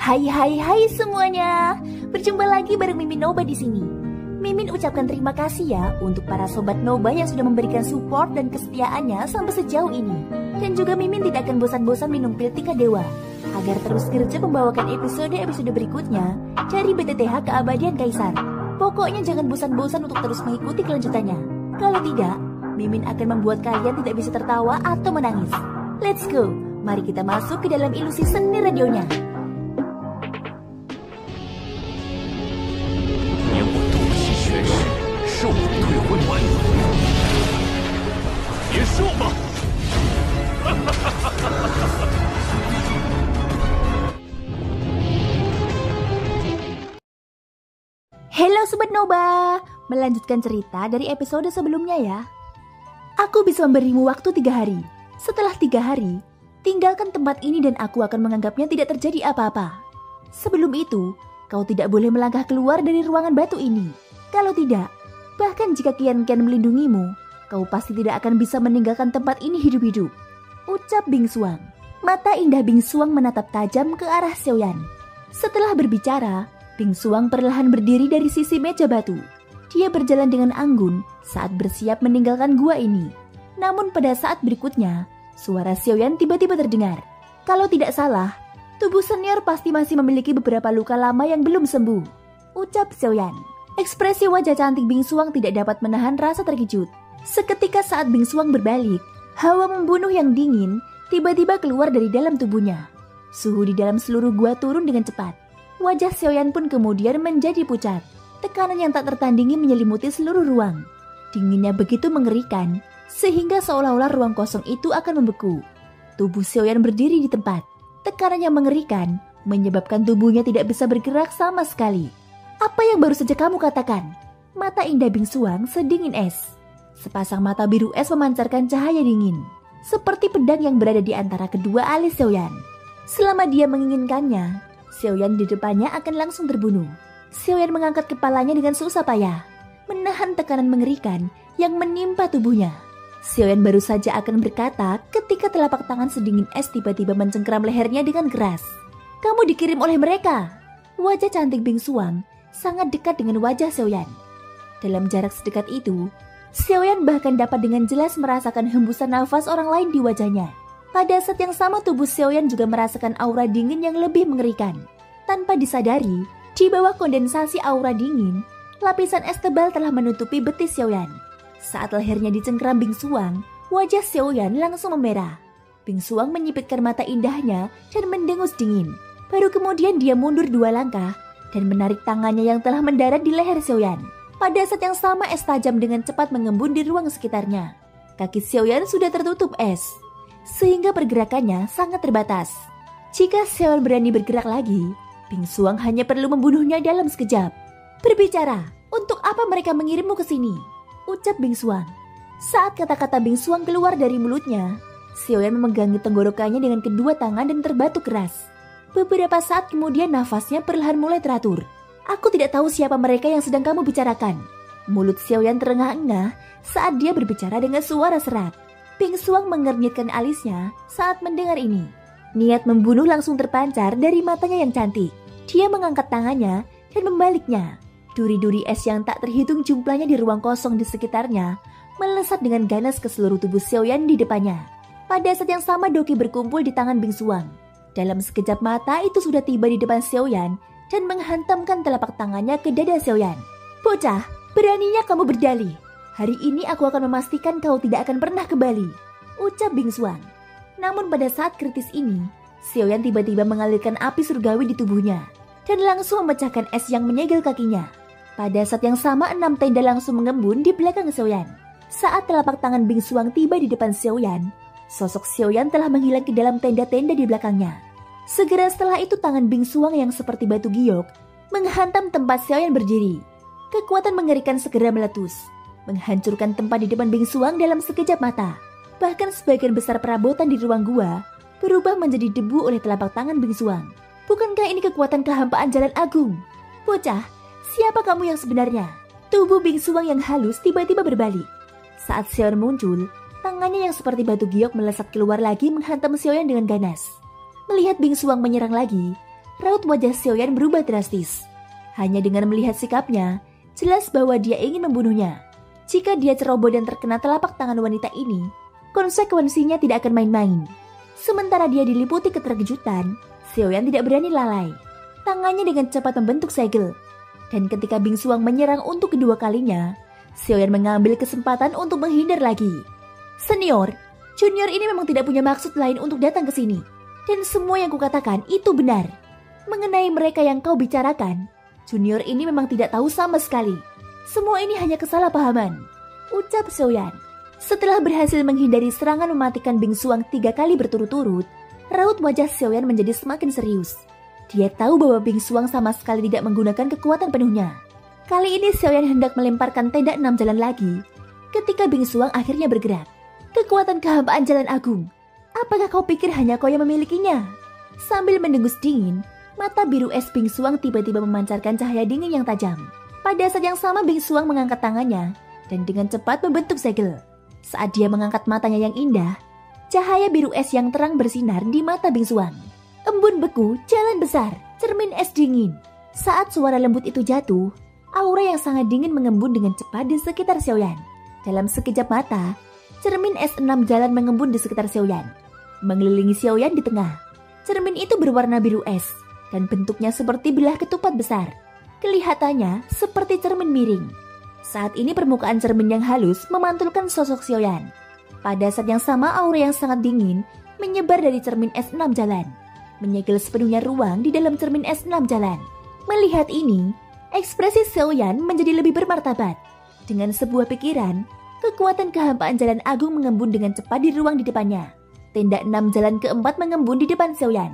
Hai semuanya. Berjumpa lagi bareng Mimin Noba di sini. Mimin ucapkan terima kasih ya untuk para sobat Noba yang sudah memberikan support dan kesetiaannya sampai sejauh ini. Dan juga Mimin tidak akan bosan-bosan minum pil Tika Dewa agar terus kerja membawakan episode-episode berikutnya dari BTTH Keabadian Kaisar. Pokoknya jangan bosan-bosan untuk terus mengikuti kelanjutannya. Kalau tidak, Mimin akan membuat kalian tidak bisa tertawa atau menangis. Let's go, mari kita masuk ke dalam ilusi seni radionya. Halo Sobat Noba, melanjutkan cerita dari episode sebelumnya ya. Aku bisa memberimu waktu 3 hari. Setelah 3 hari, tinggalkan tempat ini dan aku akan menganggapnya tidak terjadi apa-apa. Sebelum itu, kau tidak boleh melangkah keluar dari ruangan batu ini. Kalau tidak, bahkan jika kian-kian melindungimu, kau pasti tidak akan bisa meninggalkan tempat ini hidup-hidup. Ucap Bing Suang. Mata indah Bing Suang menatap tajam ke arah Xiaoyan. Setelah berbicara, Bing Suang perlahan berdiri dari sisi meja batu. Dia berjalan dengan anggun saat bersiap meninggalkan gua ini. Namun pada saat berikutnya, suara Xiaoyan tiba-tiba terdengar. Kalau tidak salah, tubuh senior pasti masih memiliki beberapa luka lama yang belum sembuh. Ucap Xiaoyan. Ekspresi wajah cantik Bing Suang tidak dapat menahan rasa terkejut. Seketika saat Bing Suang berbalik, hawa membunuh yang dingin tiba-tiba keluar dari dalam tubuhnya. Suhu di dalam seluruh gua turun dengan cepat. Wajah Xiaoyan pun kemudian menjadi pucat. Tekanan yang tak tertandingi menyelimuti seluruh ruang. Dinginnya begitu mengerikan, sehingga seolah-olah ruang kosong itu akan membeku. Tubuh Xiaoyan berdiri di tempat. Tekanan yang mengerikan menyebabkan tubuhnya tidak bisa bergerak sama sekali. Apa yang baru saja kamu katakan? Mata indah Bing Suang sedingin es. Sepasang mata biru es memancarkan cahaya dingin, seperti pedang yang berada di antara kedua alis Xiaoyan. Selama dia menginginkannya, Xiaoyan di depannya akan langsung terbunuh. Xiaoyan mengangkat kepalanya dengan susah payah, menahan tekanan mengerikan yang menimpa tubuhnya. Xiaoyan baru saja akan berkata ketika telapak tangan sedingin es tiba-tiba mencengkeram lehernya dengan keras. Kamu dikirim oleh mereka. Wajah cantik Bing Suang sangat dekat dengan wajah Xiaoyan. Dalam jarak sedekat itu, Xiaoyan bahkan dapat dengan jelas merasakan hembusan nafas orang lain di wajahnya. Pada saat yang sama tubuh Xiaoyan juga merasakan aura dingin yang lebih mengerikan. Tanpa disadari, di bawah kondensasi aura dingin, lapisan es tebal telah menutupi betis Xiaoyan. Saat lehernya dicengkeram Bing Suang, wajah Xiaoyan langsung memerah. Bing Suang menyipitkan mata indahnya dan mendengus dingin. Baru kemudian dia mundur 2 langkah dan menarik tangannya yang telah mendarat di leher Xiaoyan. Pada saat yang sama es tajam dengan cepat mengembun di ruang sekitarnya. Kaki Xiaoyan sudah tertutup es, sehingga pergerakannya sangat terbatas. Jika Xiaoyan berani bergerak lagi, Bing Suang hanya perlu membunuhnya dalam sekejap. Berbicara, untuk apa mereka mengirimmu ke sini? Ucap Bing Suang. Saat kata-kata Bing Suang keluar dari mulutnya, Xiaoyan memegangi tenggorokannya dengan kedua tangan dan terbatuk keras. Beberapa saat kemudian nafasnya perlahan mulai teratur. Aku tidak tahu siapa mereka yang sedang kamu bicarakan. Mulut Xiaoyan terengah-engah saat dia berbicara dengan suara serak. Bing Suang mengernyitkan alisnya saat mendengar ini. Niat membunuh langsung terpancar dari matanya yang cantik. Dia mengangkat tangannya dan membaliknya. Duri-duri es yang tak terhitung jumlahnya di ruang kosong di sekitarnya melesat dengan ganas ke seluruh tubuh Xiaoyan di depannya. Pada saat yang sama Doki berkumpul di tangan Bing Suang. Dalam sekejap mata itu sudah tiba di depan Xiaoyan dan menghantamkan telapak tangannya ke dada Xiaoyan. Bocah, beraninya kamu berdalih. Hari ini aku akan memastikan kau tidak akan pernah kembali. Ucap Bing Suang. Namun pada saat kritis ini, Xiaoyan tiba-tiba mengalirkan api surgawi di tubuhnya dan langsung memecahkan es yang menyegel kakinya. Pada saat yang sama 6 tenda langsung mengembun di belakang Xiaoyan. Saat telapak tangan Bing Suang tiba di depan Xiaoyan, sosok Xiaoyan telah menghilang ke dalam tenda-tenda di belakangnya. Segera setelah itu tangan Bing Suang yang seperti batu giok menghantam tempat Xiaoyan berdiri. Kekuatan mengerikan segera meletus, menghancurkan tempat di depan Bing Suang dalam sekejap mata. Bahkan sebagian besar perabotan di ruang gua berubah menjadi debu oleh telapak tangan Bing Suang. Bukankah ini kekuatan kehampaan jalan agung? Bocah, siapa kamu yang sebenarnya? Tubuh Bing Suang yang halus tiba-tiba berbalik. Saat Xiaoyan muncul, tangannya yang seperti batu giok melesat keluar lagi menghantam Xiaoyan dengan ganas. Melihat Bing Suang menyerang lagi, raut wajah Xiaoyan berubah drastis. Hanya dengan melihat sikapnya, jelas bahwa dia ingin membunuhnya. Jika dia ceroboh dan terkena telapak tangan wanita ini, konsekuensinya tidak akan main-main. Sementara dia diliputi keterkejutan, Xiaoyan tidak berani lalai. Tangannya dengan cepat membentuk segel. Dan ketika Bing Xuang menyerang untuk kedua kalinya, Xiaoyan mengambil kesempatan untuk menghindar lagi. Senior, junior ini memang tidak punya maksud lain untuk datang ke sini. Dan semua yang kukatakan itu benar. Mengenai mereka yang kau bicarakan, junior ini memang tidak tahu sama sekali. Semua ini hanya kesalahpahaman, ucap Xiaoyan. Setelah berhasil menghindari serangan mematikan Bing Xuang 3 kali berturut-turut, raut wajah Xiaoyan menjadi semakin serius. Dia tahu bahwa Bing Xuang sama sekali tidak menggunakan kekuatan penuhnya. Kali ini Xiaoyan hendak melemparkan tenda 6 jalan lagi, ketika Bing Xuang akhirnya bergerak. Kekuatan kehampaan jalan agung. Apakah kau pikir hanya kau yang memilikinya? Sambil mendengus dingin, mata biru es Bing Xuang tiba-tiba memancarkan cahaya dingin yang tajam. Pada saat yang sama Bing Xuang mengangkat tangannya dan dengan cepat membentuk segel. Saat dia mengangkat matanya yang indah, cahaya biru es yang terang bersinar di mata Bing Xuang. Embun beku, jalan besar, cermin es dingin. Saat suara lembut itu jatuh, aura yang sangat dingin mengembun dengan cepat di sekitar Xiaoyan. Dalam sekejap mata, cermin es 6 jalan mengembun di sekitar Xiaoyan, mengelilingi Xiaoyan di tengah. Cermin itu berwarna biru es dan bentuknya seperti belah ketupat besar. Kelihatannya seperti cermin miring. Saat ini permukaan cermin yang halus memantulkan sosok Xiaoyan. Pada saat yang sama aura yang sangat dingin menyebar dari cermin es 6 jalan, menyegel sepenuhnya ruang di dalam cermin es 6 jalan. Melihat ini, ekspresi Xiaoyan menjadi lebih bermartabat. Dengan sebuah pikiran, kekuatan kehampaan jalan agung mengembun dengan cepat di ruang di depannya. Tenda 6 jalan keempat mengembun di depan Xiaoyan.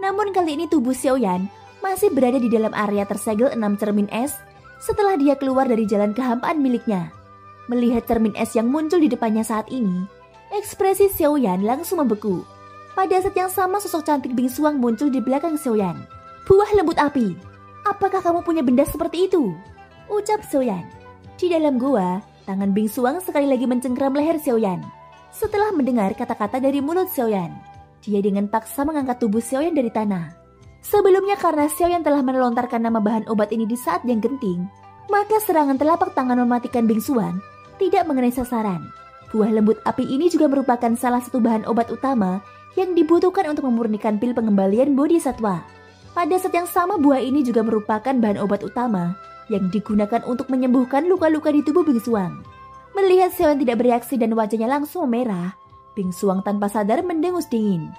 Namun kali ini tubuh Xiaoyan masih berada di dalam area tersegel 6 cermin es setelah dia keluar dari jalan kehampaan miliknya. Melihat cermin es yang muncul di depannya saat ini, ekspresi Xiaoyan langsung membeku. Pada saat yang sama sosok cantik Bing Xuang muncul di belakang Xiaoyan. Buah lembut api, apakah kamu punya benda seperti itu? Ucap Xiaoyan. Di dalam gua, tangan Bing Xuang sekali lagi mencengkram leher Xiaoyan. Setelah mendengar kata-kata dari mulut Xiaoyan, dia dengan paksa mengangkat tubuh Xiaoyan dari tanah. Sebelumnya karena Xiaoyan telah melontarkan nama bahan obat ini di saat yang genting, maka serangan telapak tangan mematikan Bing Xuang tidak mengenai sasaran. Buah lembut api ini juga merupakan salah satu bahan obat utama yang dibutuhkan untuk memurnikan pil pengembalian bodhisatwa. Pada saat yang sama buah ini juga merupakan bahan obat utama yang digunakan untuk menyembuhkan luka-luka di tubuh Bing Xuang. Melihat Xiaoyan tidak bereaksi dan wajahnya langsung memerah, Bing Xuang tanpa sadar mendengus dingin.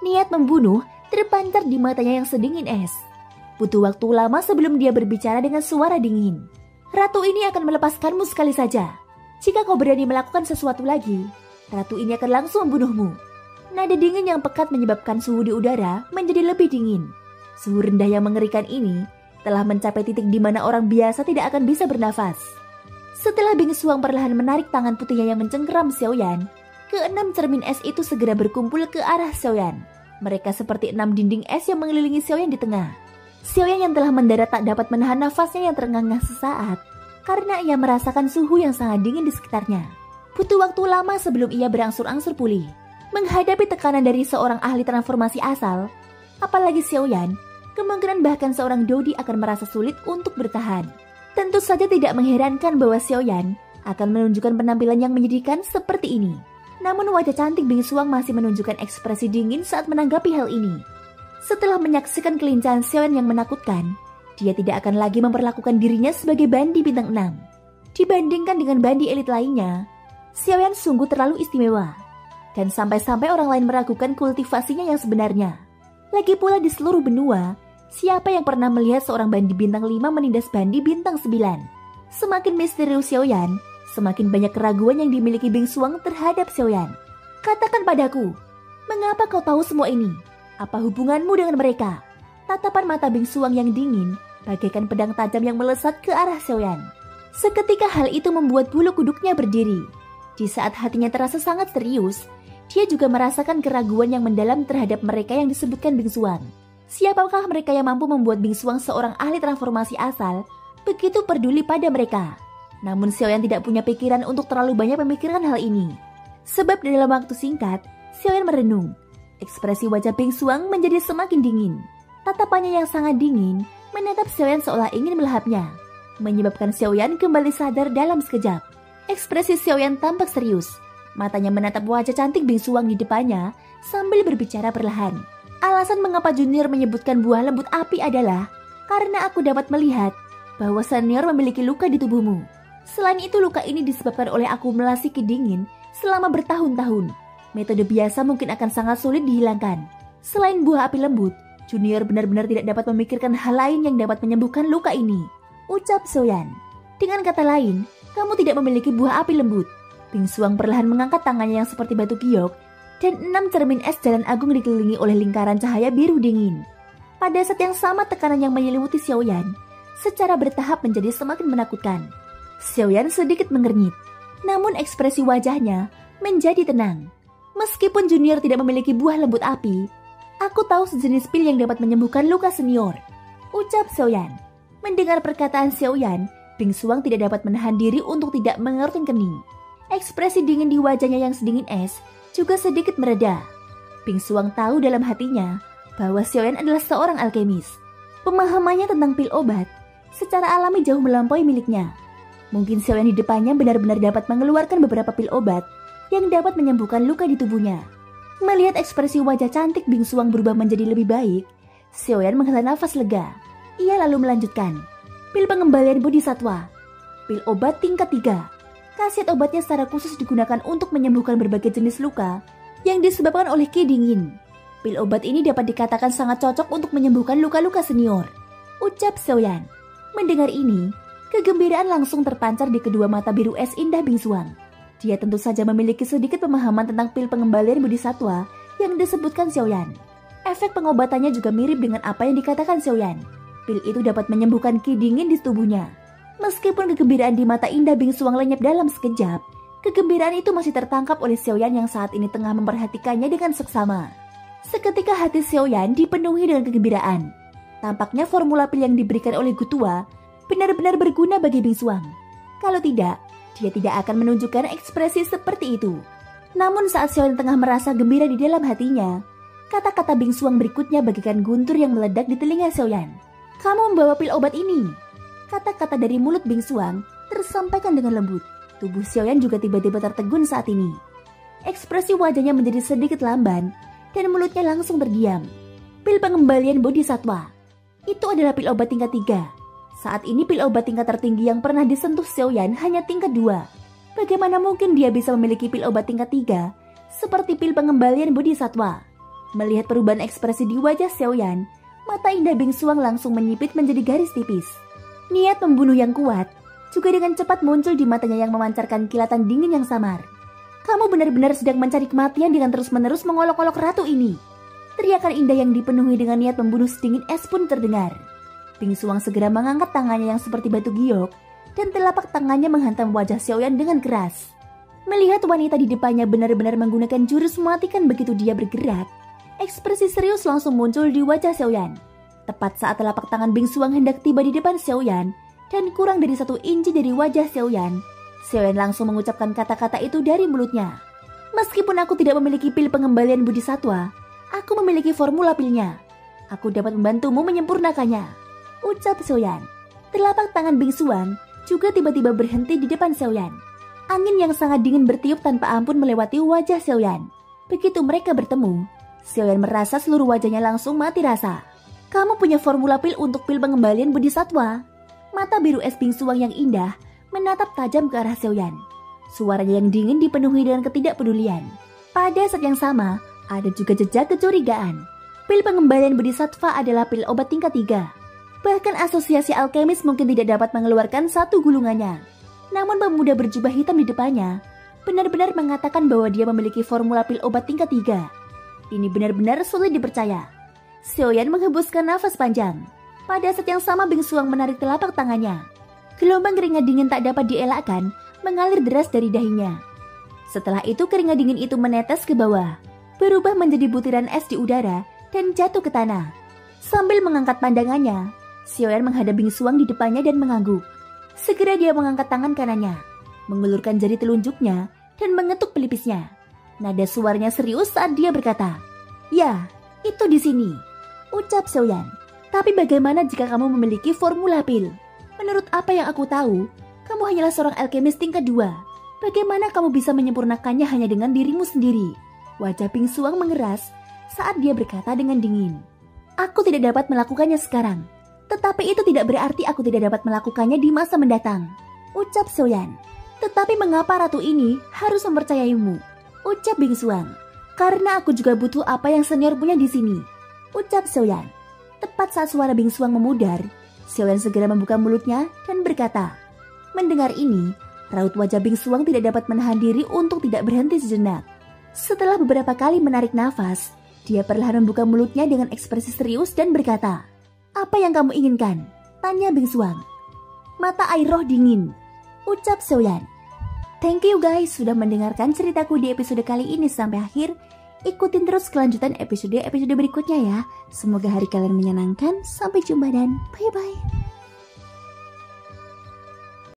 Niat membunuh terpancar di matanya yang sedingin es. Butuh waktu lama sebelum dia berbicara dengan suara dingin. Ratu ini akan melepaskanmu sekali saja. Jika kau berani melakukan sesuatu lagi, ratu ini akan langsung membunuhmu. Nada dingin yang pekat menyebabkan suhu di udara menjadi lebih dingin. Suhu rendah yang mengerikan ini telah mencapai titik di mana orang biasa tidak akan bisa bernafas. Setelah Bing Xuang perlahan menarik tangan putihnya yang mencengkeram Xiaoyan, ke-6 cermin es itu segera berkumpul ke arah Xiaoyan. Mereka seperti 6 dinding es yang mengelilingi Xiaoyan di tengah. Xiaoyan yang telah mendarat tak dapat menahan nafasnya yang terengah-engah sesaat karena ia merasakan suhu yang sangat dingin di sekitarnya. Butuh waktu lama sebelum ia berangsur-angsur pulih. Menghadapi tekanan dari seorang ahli transformasi asal, apalagi Xiaoyan, kemungkinan bahkan seorang Dodi akan merasa sulit untuk bertahan. Tentu saja tidak mengherankan bahwa Xiaoyan akan menunjukkan penampilan yang menyedihkan seperti ini. Namun wajah cantik Bing Xuang masih menunjukkan ekspresi dingin saat menanggapi hal ini. Setelah menyaksikan kelincahan Xiaoyan yang menakutkan, dia tidak akan lagi memperlakukan dirinya sebagai bandi bintang 6. Dibandingkan dengan bandi elit lainnya, Xiaoyan sungguh terlalu istimewa. Dan sampai-sampai orang lain meragukan kultivasinya yang sebenarnya. Lagi pula di seluruh benua, siapa yang pernah melihat seorang bandi bintang 5 menindas bandi bintang 9? Semakin misterius Xiaoyan, semakin banyak keraguan yang dimiliki Bing Xuang terhadap Xiaoyan. Katakan padaku, mengapa kau tahu semua ini? Apa hubunganmu dengan mereka? Tatapan mata Bing Xuang yang dingin, bagaikan pedang tajam yang melesat ke arah Xiaoyan. Seketika hal itu membuat bulu kuduknya berdiri. Di saat hatinya terasa sangat serius, dia juga merasakan keraguan yang mendalam terhadap mereka yang disebutkan Bing Xuang. Siapakah mereka yang mampu membuat Bing Xuang seorang ahli transformasi asal begitu peduli pada mereka? Namun Xiaoyan tidak punya pikiran untuk terlalu banyak memikirkan hal ini. Sebab di dalam waktu singkat, Xiaoyan merenung. Ekspresi wajah Bing Xuang menjadi semakin dingin. Tatapannya yang sangat dingin menatap Xiaoyan seolah ingin melahapnya, menyebabkan Xiaoyan kembali sadar dalam sekejap. Ekspresi Xiaoyan tampak serius. Matanya menatap wajah cantik bingsuang di depannya sambil berbicara perlahan. Alasan mengapa junior menyebutkan buah lembut api adalah karena aku dapat melihat bahwa senior memiliki luka di tubuhmu. Selain itu, luka ini disebabkan oleh akumulasi ki dingin selama bertahun-tahun. Metode biasa mungkin akan sangat sulit dihilangkan. Selain buah api lembut, junior benar-benar tidak dapat memikirkan hal lain yang dapat menyembuhkan luka ini, ucap Xiaoyan. Dengan kata lain, kamu tidak memiliki buah api lembut. Bingsuang perlahan mengangkat tangannya yang seperti batu giok, dan 6 cermin es jalan agung dikelilingi oleh lingkaran cahaya biru dingin. Pada saat yang sama, tekanan yang menyelimuti Xiaoyan secara bertahap menjadi semakin menakutkan. Xiaoyan sedikit mengernyit, namun ekspresi wajahnya menjadi tenang. Meskipun junior tidak memiliki buah lembut api, aku tahu sejenis pil yang dapat menyembuhkan luka senior, ucap Xiaoyan. Mendengar perkataan Xiaoyan, bingsuang tidak dapat menahan diri untuk tidak mengerutkan kening. Ekspresi dingin di wajahnya yang sedingin es juga sedikit mereda. Bingsuang tahu dalam hatinya bahwa Xiaoyan adalah seorang alkemis. Pemahamannya tentang pil obat secara alami jauh melampaui miliknya. Mungkin Xiaoyan di depannya benar-benar dapat mengeluarkan beberapa pil obat yang dapat menyembuhkan luka di tubuhnya. Melihat ekspresi wajah cantik bingsuang berubah menjadi lebih baik, Xiaoyan menghela nafas lega. Ia lalu melanjutkan. Pil pengembalian bodhisatwa. Pil obat tingkat 3. Khasiat obatnya secara khusus digunakan untuk menyembuhkan berbagai jenis luka yang disebabkan oleh ki dingin. Pil obat ini dapat dikatakan sangat cocok untuk menyembuhkan luka-luka senior, ucap Xiaoyan. Mendengar ini, kegembiraan langsung terpancar di kedua mata biru es indah bingsuang. Dia tentu saja memiliki sedikit pemahaman tentang pil pengembalian bodhisatwa yang disebutkan Xiaoyan. Efek pengobatannya juga mirip dengan apa yang dikatakan Xiaoyan. Pil itu dapat menyembuhkan ki dingin di tubuhnya. Meskipun kegembiraan di mata indah bingsuang lenyap dalam sekejap, kegembiraan itu masih tertangkap oleh Xiaoyan yang saat ini tengah memperhatikannya dengan seksama. Seketika hati Xiaoyan dipenuhi dengan kegembiraan. Tampaknya formula pil yang diberikan oleh Gutua benar-benar berguna bagi bingsuang. Kalau tidak, dia tidak akan menunjukkan ekspresi seperti itu. Namun saat Xiaoyan tengah merasa gembira di dalam hatinya, kata-kata bingsuang berikutnya bagaikan guntur yang meledak di telinga Xiaoyan. Kamu membawa pil obat ini. Kata-kata dari mulut bingsuang tersampaikan dengan lembut. Tubuh Xiaoyan juga tiba-tiba tertegun saat ini. Ekspresi wajahnya menjadi sedikit lamban dan mulutnya langsung terdiam. Pil pengembalian bodhisatwa. Itu adalah pil obat tingkat 3. Saat ini pil obat tingkat tertinggi yang pernah disentuh Xiaoyan hanya tingkat 2. Bagaimana mungkin dia bisa memiliki pil obat tingkat 3 seperti pil pengembalian bodhisatwa? Melihat perubahan ekspresi di wajah Xiaoyan, mata indah bingsuang langsung menyipit menjadi garis tipis. Niat membunuh yang kuat juga dengan cepat muncul di matanya yang memancarkan kilatan dingin yang samar. Kamu benar-benar sedang mencari kematian dengan terus-menerus mengolok-olok ratu ini. Teriakan indah yang dipenuhi dengan niat membunuh sedingin es pun terdengar. Bingsuang segera mengangkat tangannya yang seperti batu giok dan telapak tangannya menghantam wajah Xiaoyan dengan keras. Melihat wanita di depannya benar-benar menggunakan jurus mematikan begitu dia bergerak, ekspresi serius langsung muncul di wajah Xiaoyan. Tepat saat telapak tangan bingsuang hendak tiba di depan Xiaoyan dan kurang dari 1 inci dari wajah Xiaoyan, Xiaoyan langsung mengucapkan kata-kata itu dari mulutnya. Meskipun aku tidak memiliki pil pengembalian bodhisatwa, aku memiliki formula pilnya. Aku dapat membantumu menyempurnakannya, ucap Xiaoyan. Telapak tangan bingsuang juga tiba-tiba berhenti di depan Xiaoyan. Angin yang sangat dingin bertiup tanpa ampun melewati wajah Xiaoyan. Begitu mereka bertemu, Xiaoyan merasa seluruh wajahnya langsung mati rasa. Kamu punya formula pil untuk pil pengembalian bodhisatwa? Mata biru es bingsuang yang indah menatap tajam ke arah Xiaoyan. Suaranya yang dingin dipenuhi dengan ketidakpedulian. Pada saat yang sama, ada juga jejak kecurigaan. Pil pengembalian bodhisatwa adalah pil obat tingkat 3. Bahkan asosiasi alkemis mungkin tidak dapat mengeluarkan satu gulungannya. Namun pemuda berjubah hitam di depannya benar-benar mengatakan bahwa dia memiliki formula pil obat tingkat 3. Ini benar-benar sulit dipercaya. Xiaoyan menghembuskan nafas panjang. Pada saat yang sama bingsuang menarik telapak tangannya. Gelombang keringat dingin tak dapat dielakkan mengalir deras dari dahinya. Setelah itu keringat dingin itu menetes ke bawah, berubah menjadi butiran es di udara dan jatuh ke tanah. Sambil mengangkat pandangannya, Xiaoyan menghadap bingsuang di depannya dan mengangguk. Segera dia mengangkat tangan kanannya, mengulurkan jari telunjuknya dan mengetuk pelipisnya. Nada suaranya serius saat dia berkata, "Ya, itu di sini," ucap Xiaoyan. Tapi bagaimana jika kamu memiliki formula pil? Menurut apa yang aku tahu, kamu hanyalah seorang alkemis tingkat 2. Bagaimana kamu bisa menyempurnakannya hanya dengan dirimu sendiri? Wajah Bing Xuang mengeras saat dia berkata dengan dingin. Aku tidak dapat melakukannya sekarang. Tetapi itu tidak berarti aku tidak dapat melakukannya di masa mendatang, ucap Xiaoyan. Tetapi mengapa ratu ini harus mempercayaimu? Ucap Bing Xuang. Karena aku juga butuh apa yang senior punya di sini, ucap Xiaoyan. Tepat saat suara Bing Xuang memudar, Xiaoyan segera membuka mulutnya dan berkata. Mendengar ini, raut wajah Bing Xuang tidak dapat menahan diri untuk tidak berhenti sejenak. Setelah beberapa kali menarik nafas, dia perlahan membuka mulutnya dengan ekspresi serius dan berkata, "Apa yang kamu inginkan?" tanya Bing Xuang. "Mata air roh dingin," ucap Xiaoyan. Thank you guys sudah mendengarkan ceritaku di episode kali ini sampai akhir. Ikutin terus kelanjutan episode berikutnya ya. Semoga hari kalian menyenangkan. Sampai jumpa dan bye-bye.